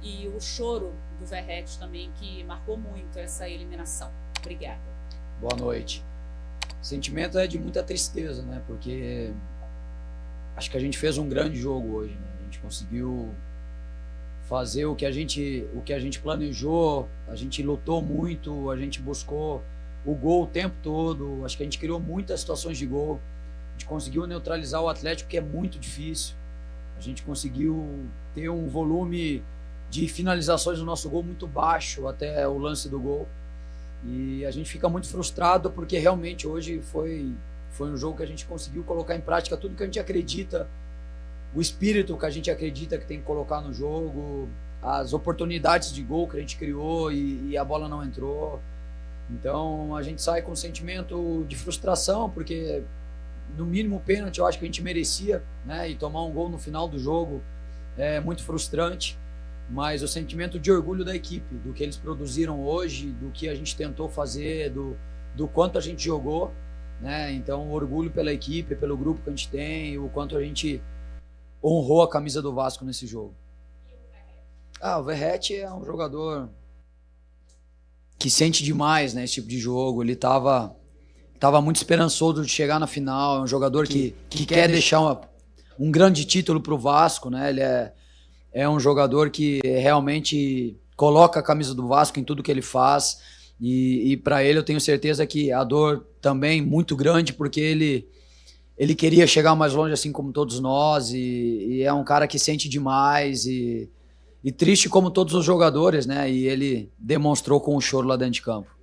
e o choro do Verratti também, que marcou muito essa eliminação. Obrigada. Boa noite. O sentimento é de muita tristeza, né? Porque acho que a gente fez um grande jogo hoje, né? A gente conseguiu fazer o que a gente planejou, a gente lutou muito, a gente buscou o gol o tempo todo, acho que a gente criou muitas situações de gol, a gente conseguiu neutralizar o Atlético, que é muito difícil, a gente conseguiu ter um volume de finalizações no nosso gol muito baixo até o lance do gol, e a gente fica muito frustrado porque realmente hoje foi um jogo que a gente conseguiu colocar em prática tudo que a gente acredita, o espírito que a gente acredita que tem que colocar no jogo, as oportunidades de gol que a gente criou e a bola não entrou. Então a gente sai com um sentimento de frustração, porque no mínimo pênalti eu acho que a gente merecia, né? E tomar um gol no final do jogo é muito frustrante, mas o sentimento de orgulho da equipe, do que eles produziram hoje, do que a gente tentou fazer, do quanto a gente jogou, né? Então orgulho pela equipe, pelo grupo que a gente tem, o quanto a gente honrou a camisa do Vasco nesse jogo. O Verratti é um jogador que sente demais, né, esse tipo de jogo. Ele tava muito esperançoso de chegar na final. É um jogador que quer deixar um grande título para o Vasco, né? Ele é um jogador que realmente coloca a camisa do Vasco em tudo que ele faz. E para ele eu tenho certeza que a dor também muito grande, porque ele queria chegar mais longe, assim como todos nós, e é um cara que sente demais, e triste como todos os jogadores, né? E ele demonstrou com o choro lá dentro de campo.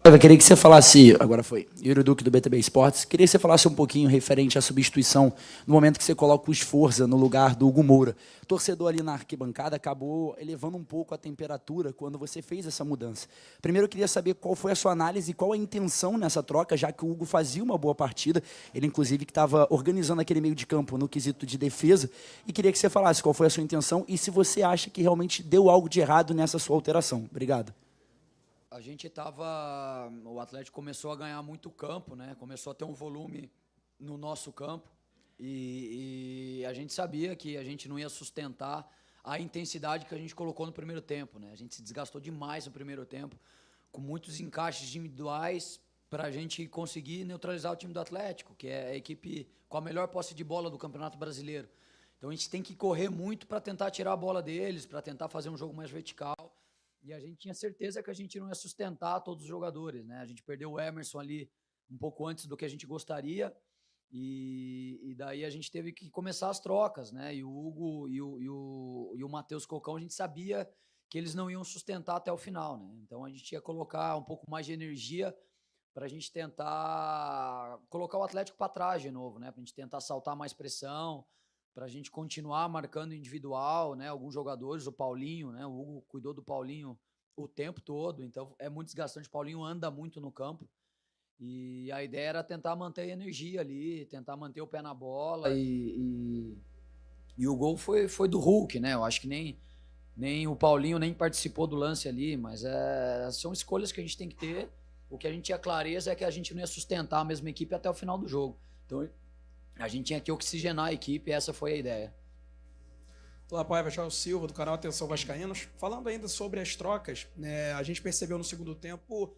Eu queria que você falasse, agora foi, Yuri Duque do BTB Esportes, queria que você falasse um pouquinho referente à substituição, no momento que você coloca o Sforza no lugar do Hugo Moura. O torcedor ali na arquibancada acabou elevando um pouco a temperatura quando você fez essa mudança. Primeiro eu queria saber qual foi a sua análise e qual a intenção nessa troca, já que o Hugo fazia uma boa partida, ele inclusive que estava organizando aquele meio de campo no quesito de defesa, e queria que você falasse qual foi a sua intenção e se você acha que realmente deu algo de errado nessa sua alteração. Obrigado. O Atlético começou a ganhar muito campo, né? Começou a ter um volume no nosso campo e a gente sabia que a gente não ia sustentar a intensidade que a gente colocou no primeiro tempo, né? A gente se desgastou demais no primeiro tempo, com muitos encaixes individuais para a gente conseguir neutralizar o time do Atlético, que é a equipe com a melhor posse de bola do Campeonato Brasileiro. Então a gente tem que correr muito para tentar tirar a bola deles, para tentar fazer um jogo mais vertical. E a gente tinha certeza que a gente não ia sustentar todos os jogadores, né? A gente perdeu o Emerson ali um pouco antes do que a gente gostaria, e daí a gente teve que começar as trocas, né? E o Hugo e o Matheus Cocão, a gente sabia que eles não iam sustentar até o final, né? Então a gente ia colocar um pouco mais de energia para a gente tentar colocar o Atlético para trás de novo, né? Para a gente tentar saltar mais pressão, para a gente continuar marcando individual, né? Alguns jogadores, o Paulinho, né? O Hugo cuidou do Paulinho o tempo todo, então é muito desgastante. O Paulinho anda muito no campo e a ideia era tentar manter a energia ali, tentar manter o pé na bola e o gol foi do Hulk, né? Eu acho que nem o Paulinho nem participou do lance ali, mas são escolhas que a gente tem que ter. O que a gente tinha clareza é que a gente não ia sustentar a mesma equipe até o final do jogo. Então a gente tinha que oxigenar a equipe e essa foi a ideia. Olá, Paiva, Charles Silva, do canal Atenção Vascaínos. Falando ainda sobre as trocas, né, a gente percebeu no segundo tempo,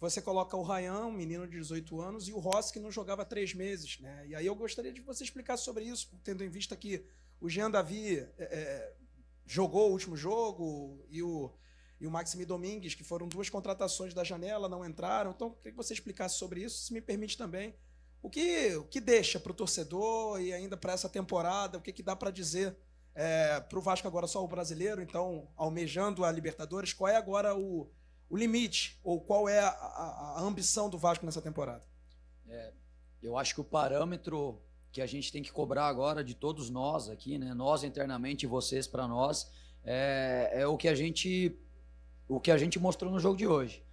você coloca o Ryan, um menino de 18 anos, e o Rossi, que não jogava há 3 meses. Né? E aí eu gostaria de que você explicasse sobre isso, tendo em vista que o Jean Davi jogou o último jogo e o Maxime Domingues, que foram 2 contratações da janela, não entraram. Então, eu queria que você explicasse sobre isso, se me permite também. O que deixa para o torcedor e ainda para essa temporada, o que dá para dizer para o Vasco agora só o brasileiro, então almejando a Libertadores, qual é agora o limite ou qual é a ambição do Vasco nessa temporada? Eu acho que o parâmetro que a gente tem que cobrar agora de todos nós aqui, né, nós internamente e vocês para nós, é o que a gente mostrou no jogo de hoje.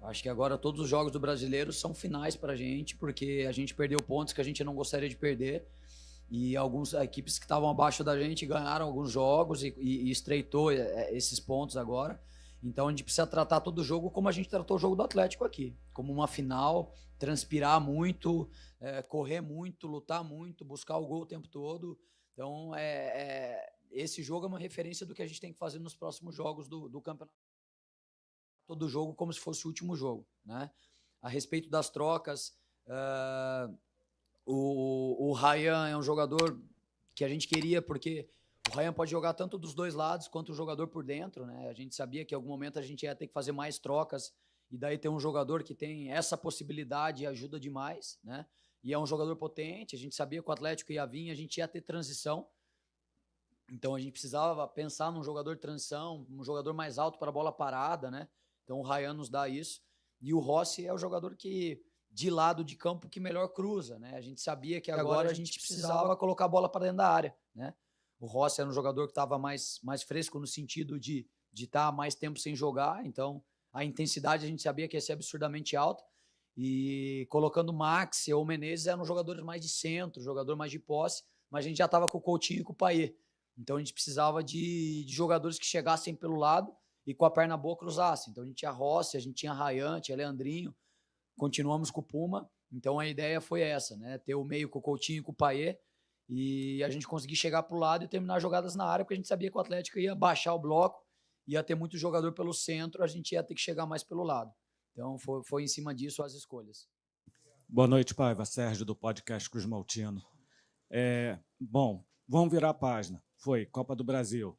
Acho que agora todos os jogos do brasileiro são finais para a gente, porque a gente perdeu pontos que a gente não gostaria de perder, e algumas equipes que estavam abaixo da gente ganharam alguns jogos e estreitou esses pontos agora. Então a gente precisa tratar todo o jogo como a gente tratou o jogo do Atlético aqui, como uma final, transpirar muito, correr muito, lutar muito, buscar o gol o tempo todo Então, esse jogo é uma referência do que a gente tem que fazer nos próximos jogos do campeonato. Todo jogo como se fosse o último jogo, né? A respeito das trocas, o Ryan é um jogador que a gente queria, porque o Ryan pode jogar tanto dos dois lados quanto o jogador por dentro, né? A gente sabia que em algum momento a gente ia ter que fazer mais trocas, e daí ter um jogador que tem essa possibilidade ajuda demais, né? E é um jogador potente, a gente sabia que o Atlético ia vir, a gente ia ter transição, então a gente precisava pensar num jogador de transição, um jogador mais alto para a bola parada, né? Então o Ryan nos dá isso, e o Rossi é o jogador que, de lado de campo, que melhor cruza, né? A gente sabia que agora a gente precisava colocar a bola para dentro da área, né? O Rossi era um jogador que estava mais fresco no sentido de estar mais tempo sem jogar, então a intensidade a gente sabia que ia ser absurdamente alta, e colocando o Maxi ou o Menezes eram jogadores mais de centro, jogador mais de posse, mas a gente já estava com o Coutinho e com o Payet, então a gente precisava de jogadores que chegassem pelo lado e com a perna boa cruzassem. Então a gente tinha Rossi, a gente tinha Ryan, tinha Leandrinho, continuamos com o Puma, então a ideia foi essa, né? Ter o meio com o Coutinho e com o Payet, e a gente conseguir chegar para o lado e terminar jogadas na área, porque a gente sabia que o Atlético ia baixar o bloco, ia ter muito jogador pelo centro, a gente ia ter que chegar mais pelo lado. Então foi em cima disso as escolhas. Boa noite, Paiva. Sérgio, do podcast Cruz Maltino. Bom, vamos virar a página. Foi Copa do Brasil.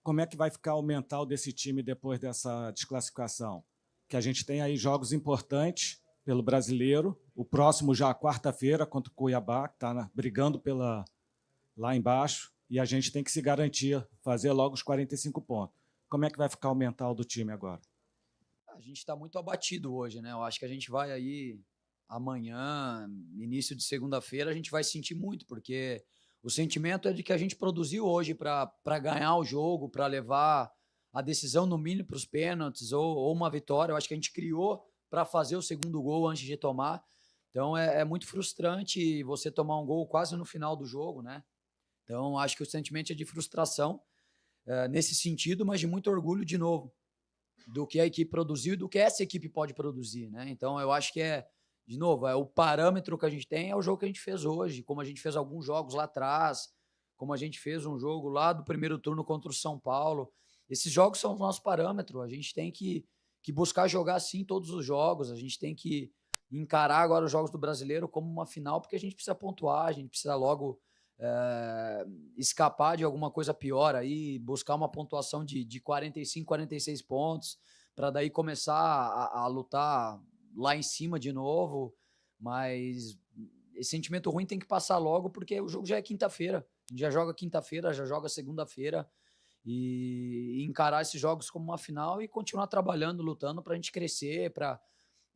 Como é que vai ficar o mental desse time depois dessa desclassificação? Que a gente tem aí jogos importantes pelo Brasileiro, o próximo já quarta-feira contra o Cuiabá, que está brigando lá embaixo, e a gente tem que se garantir, fazer logo os 45 pontos. Como é que vai ficar o mental do time agora? A gente está muito abatido hoje, né? Eu acho que a gente vai aí amanhã, início de segunda-feira, a gente vai sentir muito, porque o sentimento é de que a gente produziu hoje para ganhar o jogo, para levar a decisão no mínimo para os pênaltis ou uma vitória. Eu acho que a gente criou para fazer o segundo gol antes de tomar. Então é muito frustrante você tomar um gol quase no final do jogo, né? Então acho que o sentimento é de frustração nesse sentido, mas de muito orgulho de novo do que a equipe produziu e do que essa equipe pode produzir, né? Então eu acho que de novo, o parâmetro que a gente tem é o jogo que a gente fez hoje, como a gente fez alguns jogos lá atrás, como a gente fez um jogo lá do primeiro turno contra o São Paulo. Esses jogos são o nosso parâmetro, a gente tem que buscar jogar assim todos os jogos, a gente tem que encarar agora os jogos do Brasileiro como uma final, porque a gente precisa pontuar, a gente precisa logo escapar de alguma coisa pior aí, buscar uma pontuação de 45, 46 pontos, para daí começar a lutar lá em cima de novo, mas esse sentimento ruim tem que passar logo, porque o jogo já é quinta-feira, a gente já joga quinta-feira, já joga segunda-feira, e encarar esses jogos como uma final e continuar trabalhando, lutando para a gente crescer, para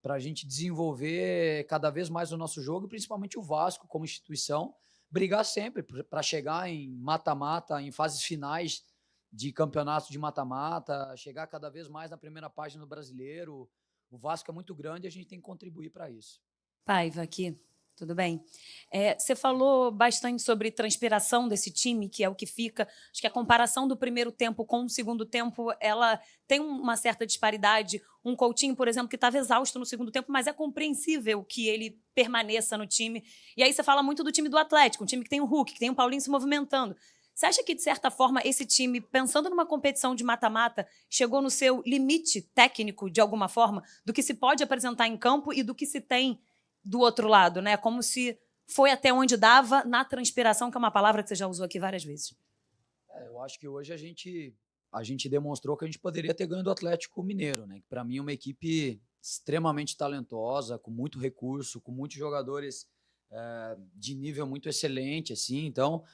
a gente desenvolver cada vez mais o nosso jogo, e principalmente o Vasco como instituição, brigar sempre para chegar em mata-mata, em fases finais de campeonatos de mata-mata, chegar cada vez mais na primeira página do Brasileiro. O Vasco é muito grande e a gente tem que contribuir para isso. Paiva, aqui, tudo bem? Você falou bastante sobre transpiração desse time, que é o que fica. Acho que a comparação do primeiro tempo com o segundo tempo, ela tem uma certa disparidade. Um Coutinho, por exemplo, que estava exausto no segundo tempo, mas é compreensível que ele permaneça no time. E aí você fala muito do time do Atlético, um time que tem o Hulk, que tem o Paulinho se movimentando. Você acha que, de certa forma, esse time, pensando numa competição de mata-mata, chegou no seu limite técnico, de alguma forma, do que se pode apresentar em campo e do que se tem do outro lado, né? Como se foi até onde dava na transpiração, que é uma palavra que você já usou aqui várias vezes. Eu acho que hoje a gente demonstrou que a gente poderia ter ganho do Atlético Mineiro, né? Que para mim é uma equipe extremamente talentosa, com muito recurso, com muitos jogadores de nível muito excelente, assim. Então,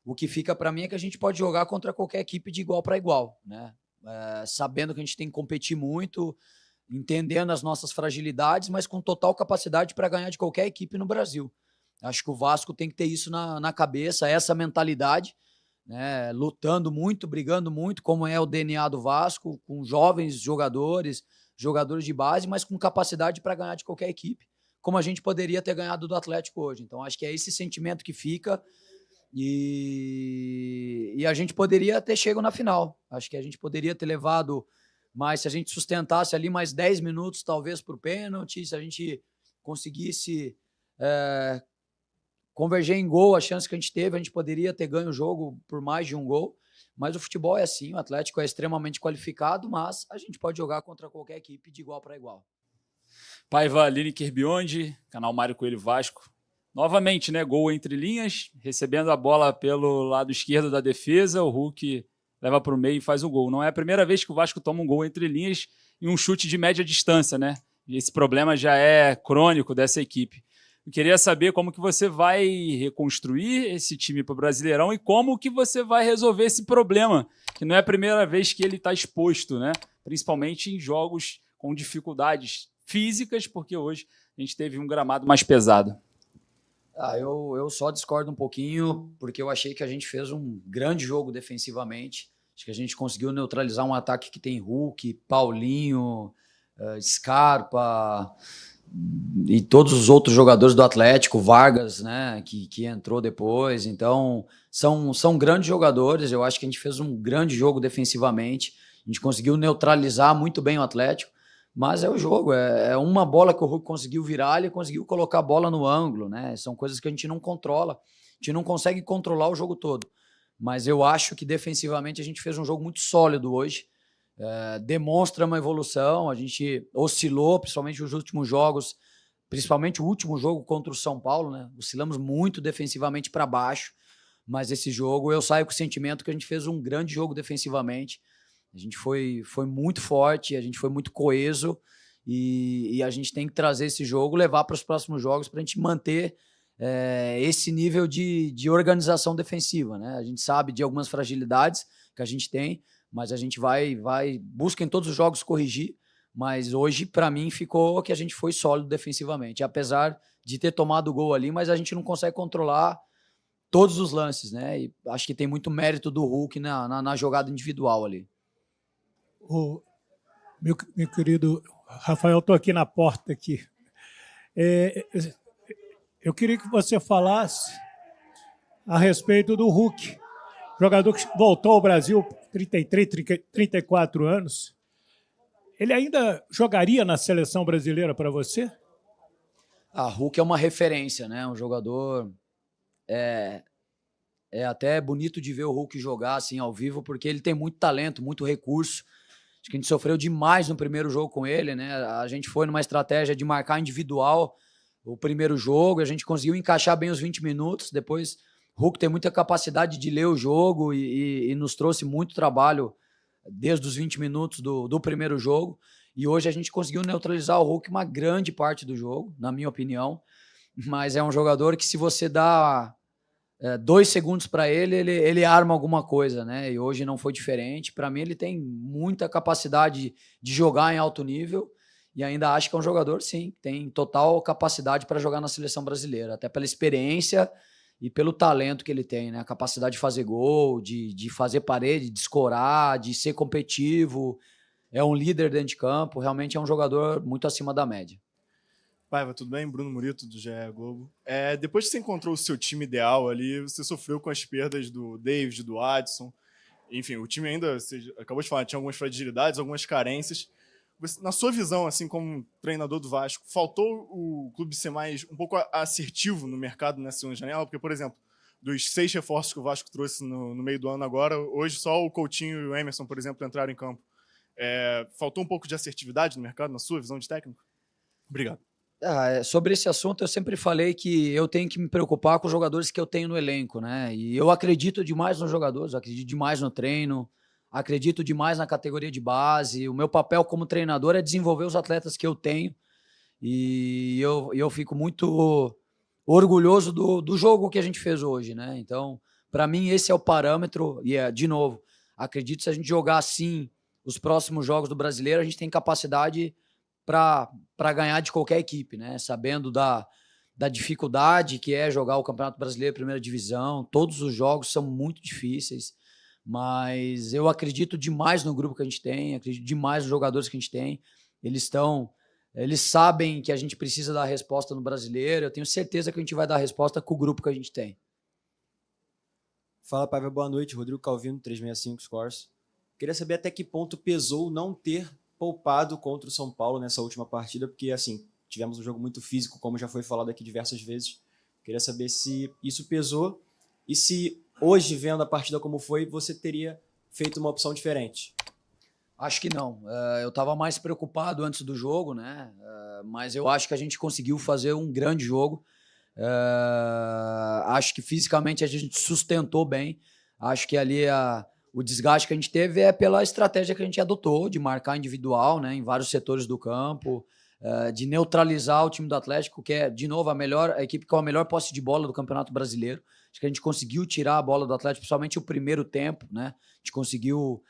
o que fica para mim é que a gente pode jogar contra qualquer equipe de igual para igual, né? Sabendo que a gente tem que competir muito, entendendo as nossas fragilidades, mas com total capacidade para ganhar de qualquer equipe no Brasil. Acho que o Vasco tem que ter isso na cabeça, essa mentalidade, né? Lutando muito, brigando muito, como é o DNA do Vasco, com jovens jogadores de base, mas com capacidade para ganhar de qualquer equipe, como a gente poderia ter ganhado do Atlético hoje. Então, acho que é esse sentimento que fica, e a gente poderia ter chegado na final. Acho que a gente poderia ter levado, mas se a gente sustentasse ali mais 10 minutos, talvez, para o pênalti, se a gente conseguisse converger em gol, a chance que a gente poderia ter ganho o jogo por mais de um gol, mas o futebol é assim, o Atlético é extremamente qualificado, mas a gente pode jogar contra qualquer equipe de igual para igual. Paiva, Lineker Biondi, canal Mário Coelho Vasco. Novamente, né, gol entre linhas, recebendo a bola pelo lado esquerdo da defesa, o Hulk leva para o meio e faz o gol. Não é a primeira vez que o Vasco toma um gol entre linhas e um chute de média distância, né? Esse problema já é crônico dessa equipe. Eu queria saber como que você vai reconstruir esse time para o Brasileirão e como que você vai resolver esse problema, que não é a primeira vez que ele está exposto, né? Principalmente em jogos com dificuldades físicas, porque hoje a gente teve um gramado mais pesado. Eu só discordo um pouquinho, porque eu achei que a gente fez um grande jogo defensivamente. Acho que a gente conseguiu neutralizar um ataque que tem Hulk, Paulinho, Scarpa e todos os outros jogadores do Atlético, Vargas, né, que entrou depois. Então, são grandes jogadores. Eu acho que a gente fez um grande jogo defensivamente. A gente conseguiu neutralizar muito bem o Atlético. Mas é o jogo, é uma bola que o Hulk conseguiu virar, ele conseguiu colocar a bola no ângulo, né? São coisas que a gente não controla, a gente não consegue controlar o jogo todo. Mas eu acho que defensivamente a gente fez um jogo muito sólido hoje, demonstra uma evolução, a gente oscilou, principalmente nos últimos jogos, principalmente o último jogo contra o São Paulo, né? Oscilamos muito defensivamente para baixo, mas esse jogo eu saio com o sentimento que a gente fez um grande jogo defensivamente. A gente foi muito forte, a gente foi muito coeso e a gente tem que trazer esse jogo, levar para os próximos jogos para a gente manter esse nível de organização defensiva, né? A gente sabe de algumas fragilidades que a gente tem, mas a gente busca em todos os jogos corrigir, mas hoje, para mim, ficou que a gente foi sólido defensivamente, apesar de ter tomado o gol ali, mas a gente não consegue controlar todos os lances, né? E acho que tem muito mérito do Hulk na jogada individual ali. Meu querido Rafael, estou aqui na porta aqui. Eu queria que você falasse a respeito do Hulk, jogador que voltou ao Brasil 33, 34 anos. Ele ainda jogaria na seleção brasileira para você? Hulk é uma referência, né? Um jogador... É até bonito de ver o Hulk jogar assim ao vivo, porque ele tem muito talento, muito recurso. Acho que a gente sofreu demais no primeiro jogo com ele, né? A gente foi numa estratégia de marcar individual o primeiro jogo, a gente conseguiu encaixar bem os 20 minutos. Depois, o Hulk tem muita capacidade de ler o jogo e nos trouxe muito trabalho desde os 20 minutos do primeiro jogo. E hoje a gente conseguiu neutralizar o Hulk uma grande parte do jogo, na minha opinião. Mas é um jogador que, se você dá 2 segundos para ele arma alguma coisa, né? E hoje não foi diferente. Para mim, ele tem muita capacidade de jogar em alto nível e ainda acho que é um jogador, sim, tem total capacidade para jogar na seleção brasileira, até pela experiência e pelo talento que ele tem, né? A capacidade de fazer gol, de fazer parede, de escorar, de ser competitivo. É um líder dentro de campo, realmente é um jogador muito acima da média. Paiva, tudo bem? Bruno Murito, do GE Globo. Depois que você encontrou o seu time ideal ali, você sofreu com as perdas do David, do Adson. Enfim, o time ainda, você acabou de falar, tinha algumas fragilidades, algumas carências. Na sua visão, assim, como treinador do Vasco, faltou o clube ser um pouco assertivo no mercado nessa segunda janela? Porque, por exemplo, dos 6 reforços que o Vasco trouxe no meio do ano agora, hoje só o Coutinho e o Emerson, por exemplo, entraram em campo. Faltou um pouco de assertividade no mercado, na sua visão de técnico? Obrigado. Sobre esse assunto, eu sempre falei que eu tenho que me preocupar com os jogadores que eu tenho no elenco, né? E eu acredito demais nos jogadores, acredito demais no treino, acredito demais na categoria de base. O meu papel como treinador é desenvolver os atletas que eu tenho e eu fico muito orgulhoso do jogo que a gente fez hoje, né? Então, para mim, esse é o parâmetro e, de novo, acredito que se a gente jogar assim os próximos jogos do Brasileiro, a gente tem capacidade para ganhar de qualquer equipe, né? Sabendo da dificuldade que é jogar o Campeonato Brasileiro Primeira Divisão. Todos os jogos são muito difíceis, mas eu acredito demais no grupo que a gente tem, acredito demais nos jogadores que a gente tem. Eles sabem que a gente precisa dar resposta no Brasileiro. Eu tenho certeza que a gente vai dar resposta com o grupo que a gente tem. Fala, Paiva, boa noite. Rodrigo Calvino, 365 Scores. Queria saber até que ponto pesou não ter poupado contra o São Paulo nessa última partida, porque, assim, tivemos um jogo muito físico, como já foi falado aqui diversas vezes, Queria saber se isso pesou e se hoje, vendo a partida como foi, você teria feito uma opção diferente. Acho que não. Eu estava mais preocupado antes do jogo, né? Mas eu acho que a gente conseguiu fazer um grande jogo. Acho que fisicamente a gente sustentou bem. Acho que ali o desgaste que a gente teve é pela estratégia que a gente adotou de marcar individual, né, em vários setores do campo, de neutralizar o time do Atlético, que é, de novo, a equipe com a melhor posse de bola do Campeonato Brasileiro. Acho que a gente conseguiu tirar a bola do Atlético, principalmente o primeiro tempo, né? A gente conseguiu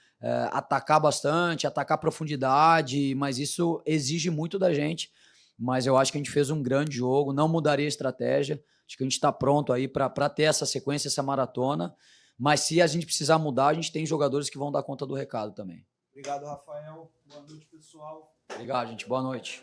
atacar bastante, atacar a profundidade, mas isso exige muito da gente. Mas eu acho que a gente fez um grande jogo, não mudaria a estratégia. Acho que a gente está pronto aí para ter essa sequência, essa maratona. Mas se a gente precisar mudar, a gente tem jogadores que vão dar conta do recado também. Obrigado, Rafael. Boa noite, pessoal. Obrigado, gente. Boa noite.